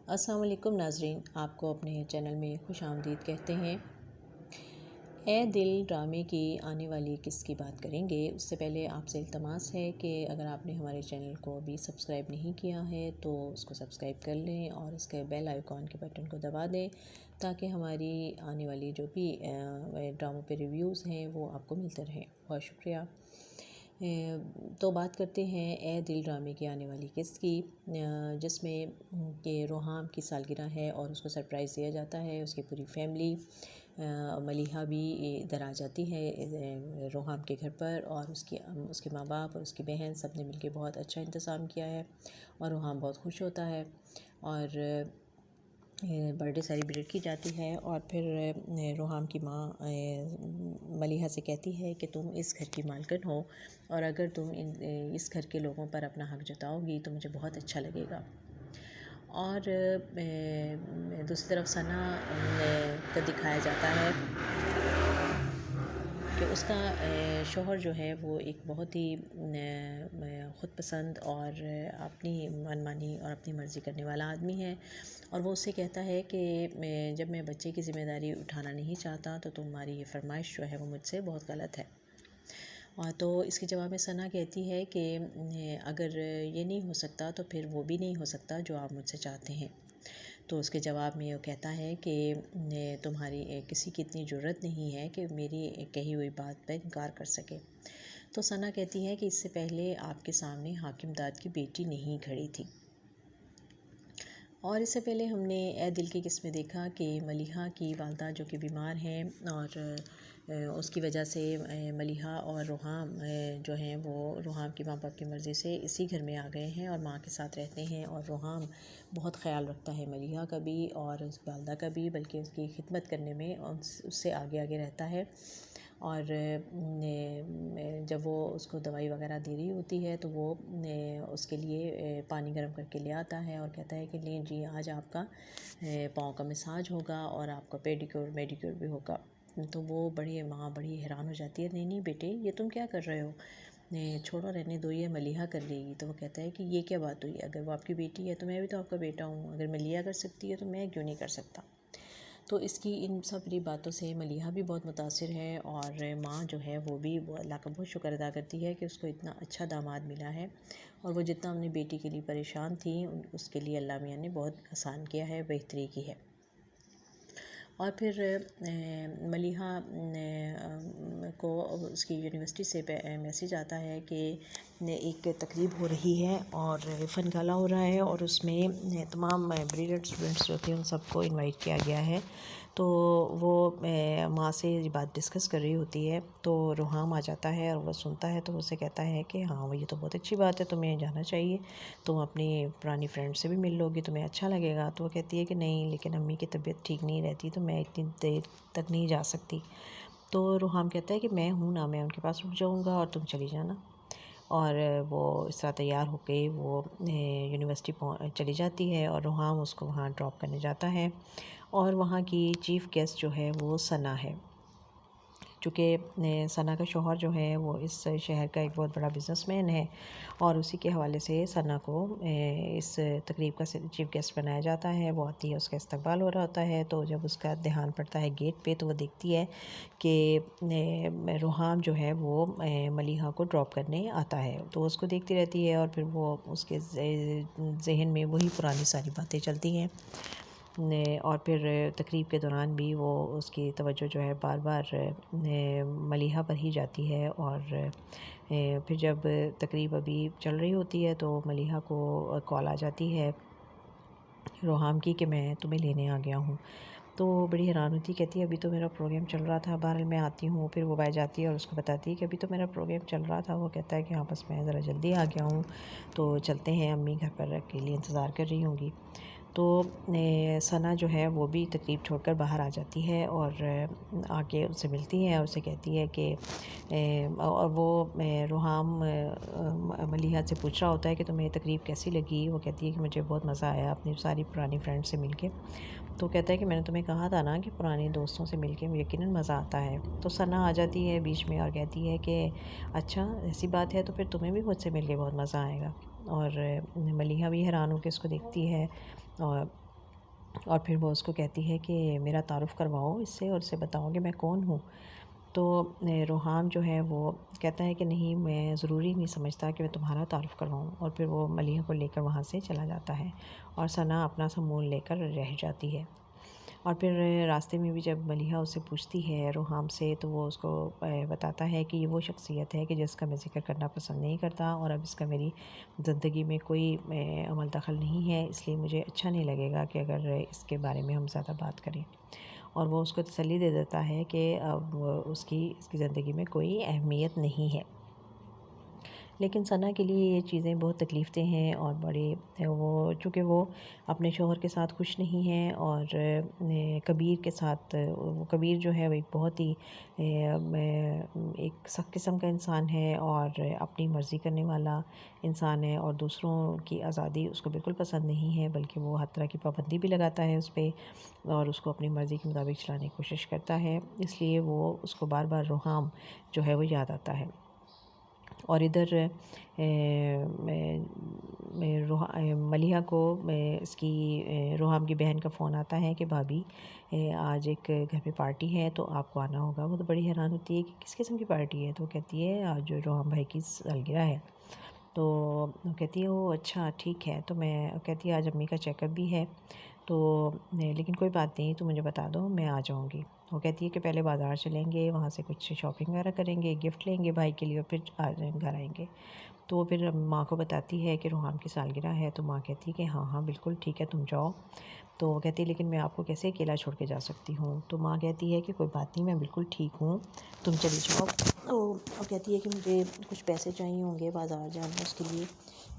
السلام علیکم ناظرین، آپ کو اپنے چینل میں خوش آمدید کہتے ہیں۔ اے دل ڈرامے کی آنے والی قسط کی بات کریں گے۔ اس سے پہلے آپ سے التماس ہے کہ اگر آپ نے ہمارے چینل کو ابھی سبسکرائب نہیں کیا ہے تو اس کو سبسکرائب کر لیں اور اس کے بیل آئیکن کے بٹن کو دبا دیں تاکہ ہماری آنے والی جو بھی ڈراموں پہ ریویوز ہیں وہ آپ کو ملتے رہیں۔ بہت شکریہ۔ تو بات کرتے ہیں اے دل ڈرامے کی آنے والی قسط کی، جس میں کہ روحام کی سالگرہ ہے اور اس کو سرپرائز دیا جاتا ہے۔ اس کی پوری فیملی، ملیحہ بھی ادھر آ جاتی ہے روحام کے گھر پر، اور اس کے ماں باپ اور اس کی بہن سب نے مل کے بہت اچھا انتظام کیا ہے اور روحام بہت خوش ہوتا ہے اور برتھ ڈے سیلیبریٹ کی جاتی ہے۔ اور پھر روحام کی ماں ملیحہ سے کہتی ہے کہ تم اس گھر کی مالکن ہو اور اگر تم اس گھر کے لوگوں پر اپنا حق جتاؤ گی تو مجھے بہت اچھا لگے گا۔ اور دوسری طرف ثنا کو دکھایا جاتا ہے کہ اس کا شوہر جو ہے وہ ایک بہت ہی خود پسند اور اپنی من مانی اور اپنی مرضی کرنے والا آدمی ہے، اور وہ اس سے کہتا ہے کہ جب میں بچے کی ذمہ داری اٹھانا نہیں چاہتا تو تمہاری یہ فرمائش جو ہے وہ مجھ سے بہت غلط ہے۔ اور تو اس کے جواب میں ثنا کہتی ہے کہ اگر یہ نہیں ہو سکتا تو پھر وہ بھی نہیں ہو سکتا جو آپ مجھ سے چاہتے ہیں۔ تو اس کے جواب میں وہ کہتا ہے کہ تمہاری کسی کی اتنی جرت نہیں ہے کہ میری کہی ہوئی بات پہ انکار کر سکے۔ تو ثنا کہتی ہے کہ اس سے پہلے آپ کے سامنے حاکم داد کی بیٹی نہیں کھڑی تھی۔ اور اس سے پہلے ہم نے اے دل کی قسط میں دیکھا کہ ملیحہ کی والدہ جو کہ بیمار ہیں اور اس کی وجہ سے ملیحہ اور روحام جو ہیں وہ روحام کی ماں باپ کی مرضی سے اسی گھر میں آ گئے ہیں اور ماں کے ساتھ رہتے ہیں، اور روحام بہت خیال رکھتا ہے ملیحہ کا بھی اور اس والدہ کا بھی، بلکہ اس کی خدمت کرنے میں اس سے آگے آگے رہتا ہے۔ اور جب وہ اس کو دوائی وغیرہ دے رہی ہوتی ہے تو وہ اس کے لیے پانی گرم کر کے لے آتا ہے اور کہتا ہے کہ لیں جی آج آپ کا پاؤں کا مساج ہوگا اور آپ کا پیڈیکیور میڈیکیور بھی ہوگا۔ تو وہ ماں بڑی حیران ہو جاتی ہے، نہیں نہیں بیٹے یہ تم کیا کر رہے ہو، چھوڑو رہنے دو، یہ ملیحہ کر لے گی۔ تو وہ کہتا ہے کہ یہ کیا بات ہوئی، اگر وہ آپ کی بیٹی ہے تو میں بھی تو آپ کا بیٹا ہوں، اگر ملیحہ کر سکتی ہے تو میں کیوں نہیں کر سکتا۔ تو اس کی ان سب باتوں سے ملیحہ بھی بہت متاثر ہے، اور ماں جو ہے وہ بھی اللہ کا بہت شکر ادا کرتی ہے کہ اس کو اتنا اچھا داماد ملا ہے، اور وہ جتنا اپنی بیٹی کے لیے پریشان تھی اس کے لیے اللہ میاں نے بہت آسان کیا ہے، بہتری کی ہے۔ اور پھر ملیحہ کو اس کی یونیورسٹی سے میسیج آتا ہے کہ ایک تقریب ہو رہی ہے اور فن گالا ہو رہا ہے، اور اس میں تمام بریلینٹ اسٹوڈنٹس جو تھے ان سب کو انوائٹ کیا گیا ہے۔ تو وہ ماں سے یہ بات ڈسکس کر رہی ہوتی ہے تو روحام آ جاتا ہے اور وہ سنتا ہے تو اسے کہتا ہے کہ ہاں یہ تو بہت اچھی بات ہے، تمہیں جانا چاہیے، تم اپنی پرانی فرینڈ سے بھی مل لو گی، تمہیں اچھا لگے گا۔ تو وہ کہتی ہے کہ نہیں لیکن امی کی طبیعت ٹھیک نہیں رہتی تو میں اتنی دیر تک نہیں جا سکتی۔ تو روحام کہتا ہے کہ میں ہوں نا، میں ان کے پاس رک جاؤں گا اور تم چلی جانا۔ اور وہ اس طرح تیار ہو کے وہ یونیورسٹی چلی جاتی ہے اور روحام اس کو وہاں ڈراپ کرنے جاتا ہے، اور وہاں کی چیف گیسٹ جو ہے وہ ثنا ہے، چونکہ ثنا کا شوہر جو ہے وہ اس شہر کا ایک بہت بڑا بزنس مین ہے، اور اسی کے حوالے سے ثنا کو اس تقریب کا چیف گیسٹ بنایا جاتا ہے۔ وہ آتی ہے، اس کا استقبال ہو رہا ہوتا ہے، تو جب اس کا دھیان پڑتا ہے گیٹ پہ تو وہ دیکھتی ہے کہ روحام جو ہے وہ ملیحہ کو ڈراپ کرنے آتا ہے، تو اس کو دیکھتی رہتی ہے اور پھر وہ اس کے ذہن میں وہی پرانی ساری باتیں چلتی ہیں، اور پھر تقریب کے دوران بھی وہ اس کی توجہ جو ہے بار بار ملیحہ پر ہی جاتی ہے، اور پھر جب تقریب ابھی چل رہی ہوتی ہے تو ملیحہ کو کال آ جاتی ہے روحام کی کہ میں تمہیں لینے آ گیا ہوں۔ تو وہ بڑی حیران ہوتی، کہتی ہے ابھی تو میرا پروگرام چل رہا تھا، بہرحال میں آتی ہوں۔ پھر وہ باہر جاتی ہے اور اس کو بتاتی ہے کہ ابھی تو میرا پروگرام چل رہا تھا۔ وہ کہتا ہے کہ ہاں بس میں ذرا جلدی آ گیا ہوں، تو چلتے ہیں، امی گھر پر کے لیے انتظار کر رہی ہوں گی۔ تو ثنا جو ہے وہ بھی تقریب چھوڑ کر باہر آ جاتی ہے اور آ کے ان سے ملتی ہے اور اسے کہتی ہے کہ اور وہ روحام ملیحہ سے پوچھ رہا ہوتا ہے کہ تمہیں تقریب کیسی لگی۔ وہ کہتی ہے کہ مجھے بہت مزہ آیا اپنی ساری پرانی فرینڈ سے مل کے۔ تو کہتا ہے کہ میں نے تمہیں کہا تھا نا کہ پرانے دوستوں سے مل کے یقیناً مزہ آتا ہے۔ تو ثنا آ جاتی ہے بیچ میں اور کہتی ہے کہ اچھا ایسی بات ہے تو پھر تمہیں بھی مجھ سے مل کے بہت مزہ آئے گا، اور ملیحہ بھی حیران ہو کے اس کو دیکھتی ہے، اور اور پھر وہ اس کو کہتی ہے کہ میرا تعارف کرواؤ اس سے اور اسے بتاؤ کہ میں کون ہوں۔ تو روحام جو ہے وہ کہتا ہے کہ نہیں، میں ضروری نہیں سمجھتا کہ میں تمہارا تعارف کرواؤں، اور پھر وہ ملیحہ کو لے کر وہاں سے چلا جاتا ہے اور ثنا اپنا سا منہ لے کر رہ جاتی ہے۔ اور پھر راستے میں بھی جب ملیحہ اسے پوچھتی ہے روحام سے، تو وہ اس کو بتاتا ہے کہ یہ وہ شخصیت ہے کہ جس کا میں ذکر کرنا پسند نہیں کرتا، اور اب اس کا میری زندگی میں کوئی عمل دخل نہیں ہے، اس لیے مجھے اچھا نہیں لگے گا کہ اگر اس کے بارے میں ہم زیادہ بات کریں۔ اور وہ اس کو تسلی دے دیتا ہے کہ اب اس کی زندگی میں کوئی اہمیت نہیں ہے۔ لیکن ثنا کے لیے یہ چیزیں بہت تکلیف دہ ہیں، اور بڑے چونکہ وہ اپنے شوہر کے ساتھ خوش نہیں ہیں، اور کبیر کے ساتھ وہ کبیر جو ہے وہ ایک بہت ہی ایک سخت قسم کا انسان ہے، اور اپنی مرضی کرنے والا انسان ہے، اور دوسروں کی آزادی اس کو بالکل پسند نہیں ہے، بلکہ وہ ہر طرح کی پابندی بھی لگاتا ہے اس پہ، اور اس کو اپنی مرضی کے مطابق چلانے کی کوشش کرتا ہے۔ اس لیے وہ اس کو بار بار روحام جو ہے وہ یاد آتا ہے۔ اور ادھر ملیحہ کو اس کی روحام کی بہن کا فون آتا ہے کہ بھابھی آج ایک گھر پہ پارٹی ہے تو آپ کو آنا ہوگا۔ وہ تو بڑی حیران ہوتی ہے کہ کس قسم کی پارٹی ہے، تو وہ کہتی ہے آج روحام بھائی کی سالگرہ ہے۔ تو وہ کہتی ہے او اچھا ٹھیک ہے، تو میں کہتی ہے آج امی کا چیک اپ بھی ہے، تو لیکن کوئی بات نہیں، تو مجھے بتا دو میں آ جاؤں گی۔ وہ کہتی ہے کہ پہلے بازار چلیں گے، وہاں سے کچھ شاپنگ وغیرہ کریں گے، گفٹ لیں گے بھائی کے لیے، اور پھر گھر آئیں گے۔ تو وہ پھر ماں کو بتاتی ہے کہ روحام کی سالگرہ ہے، تو ماں کہتی ہے کہ ہاں ہاں بالکل ٹھیک ہے تم جاؤ۔ تو وہ کہتی ہے لیکن میں آپ کو کیسے اکیلا چھوڑ کے جا سکتی ہوں؟ تو ماں کہتی ہے کہ کوئی بات نہیں، میں بالکل ٹھیک ہوں، تم چلی جاؤ۔ تو وہ کہتی ہے کہ مجھے کچھ پیسے چاہیے ہوں گے بازار جانا، اس کے لیے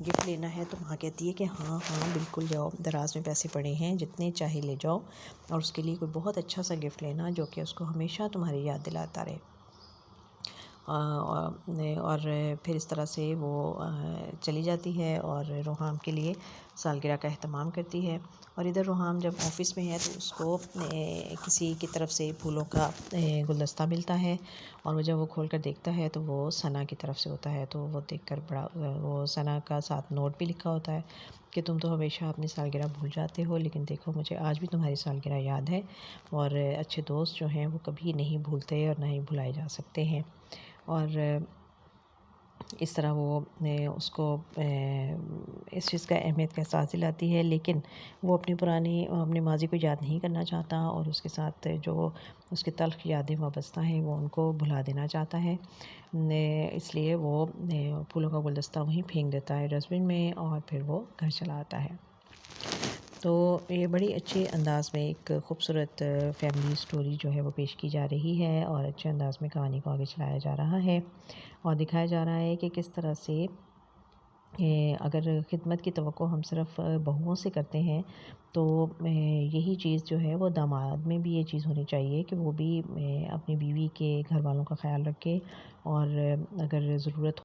گفٹ لینا ہے۔ تو ماں کہتی ہے کہ ہاں ہاں بالکل جاؤ، دراز میں پیسے پڑے ہیں، جتنے چاہے لے جاؤ، اور اس کے لیے کوئی بہت اچھا سا گفٹ لینا جو کہ اس کو ہمیشہ تمہاری یاد دلاتا رہے۔ اور پھر اس طرح سے وہ چلی جاتی ہے اور روحام کے لیے سالگرہ کا اہتمام کرتی ہے۔ اور ادھر روحام جب آفس میں ہے تو اس کو کسی کی طرف سے پھولوں کا گلدستہ ملتا ہے، اور وہ جب وہ کھول کر دیکھتا ہے تو وہ ثنا کی طرف سے ہوتا ہے۔ تو وہ دیکھ کر بڑا وہ ثنا کا ساتھ نوٹ بھی لکھا ہوتا ہے کہ تم تو ہمیشہ اپنی سالگرہ بھول جاتے ہو، لیکن دیکھو مجھے آج بھی تمہاری سالگرہ یاد ہے، اور اچھے دوست جو ہیں وہ کبھی نہیں بھولتے اور نہ ہی بھلائے جا سکتے ہیں۔ اور اس طرح وہ اس کو اس چیز کا اہمیت کا احساس دلاتی ہے، لیکن وہ اپنے ماضی کو یاد نہیں کرنا چاہتا، اور اس کے ساتھ جو اس کے تلخ یادیں وابستہ ہیں وہ ان کو بھلا دینا چاہتا ہے۔ اس لیے وہ پھولوں کا گلدستہ وہیں پھینک دیتا ہے ڈسٹ بن میں، اور پھر وہ گھر چلا آتا ہے۔ تو یہ بڑی اچھے انداز میں ایک خوبصورت فیملی سٹوری جو ہے وہ پیش کی جا رہی ہے، اور اچھے انداز میں کہانی کو آگے چلایا جا رہا ہے، اور دکھایا جا رہا ہے کہ کس طرح سے اگر خدمت کی توقع ہم صرف بہوؤں سے کرتے ہیں، تو یہی چیز جو ہے وہ داماد میں بھی یہ چیز ہونی چاہیے کہ وہ بھی اپنی بیوی کے گھر والوں کا خیال رکھے، اور اگر ضرورت